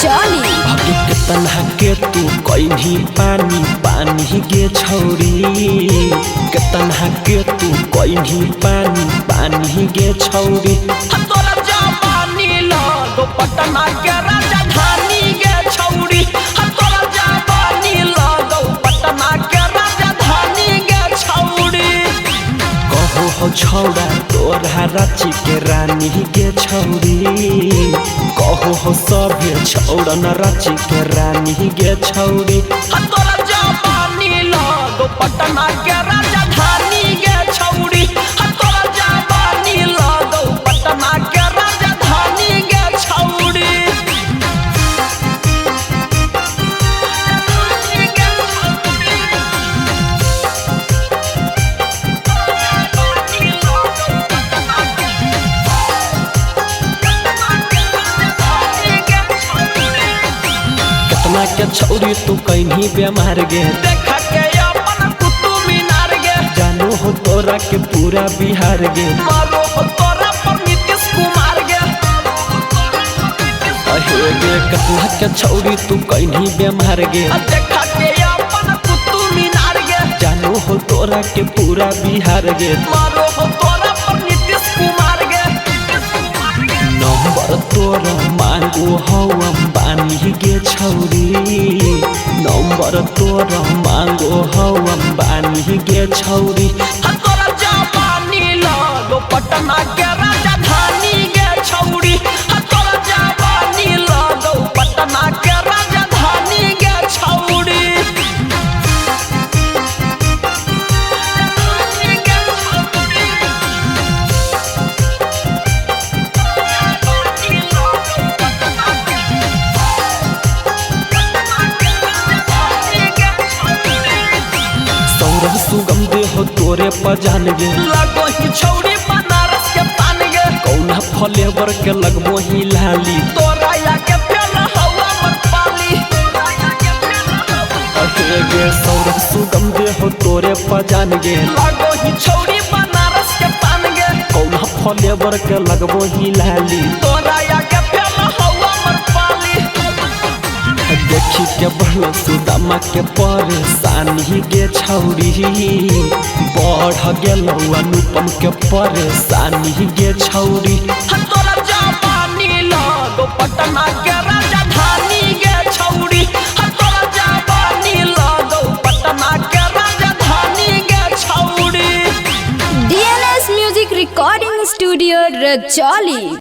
रचौली। कितना के तू कहीं पानी पानी गे छौरी, कितना के तू कहीं पानी पानी गे छौरी। तोरा जवानी लगो पटना के राजधानी गे छौरी, तोरा जवानी लगो पटना के राजधानी गे छौरी। कहो हो छौरा तोरा रांची के रानी गे छौरी, कहो हो सभे छौरन रांची के रानी गे छौरी। तोरा जवानी लगो पटना के राजधानी गे छौरी, तोरा जवानी लगो पटना के राजधानी गे छौरी। कितना के छौरी तू कहीं बेमार गे, देखा के अपन कुतुब मीनार गे। जानो हो तोरा के पूरा बिहार गे, मारो हो तोरा पर नीतीश कुमार गे। अहे गे कितना के छौरी तू कहीं बेमार गे, देखा के अपन कुतुब मीनार गे। जानो हो तोरा के पूरा बिहार गे, मारो हो तोरा पर नीतीश कुमार गे। नंबर तोरा मांगो हो अंबानी गे छौरी, नंबर तोरा मांगो हो अंबानी गे छौरी। तोरा जवानी लगो पटना के राजधानी गे छौरी, तोरा जवानी लगो पटना के राजधानी गे छौरी। सौरभ सुगम दे हो तोरे पजान गे, लगो ही छौरी बनारस के पान गे। कौना फ्लेवर के लगबो ही लाली, तोरा या के प्याला हवा मत पाली। अहे गे सौरभ सुगम दे हो तोरे पजान गे, लगो ही छौरी बनारस के पान गे। कौना फ्लेवर के लगबो ही लाली, तोरा या के प्याला हवा मत पाली। देखी के बढ़ सुदामा के परेशानी गे छौरी, बढ़ गेलो अनुपम के परेशानी गे छौरी। तोरा जवानी लगो पटना के राजधानी गे छौरी, तोरा जवानी लगो पटना के राजधानी गे छौरी। DNS music recording studio रचौली।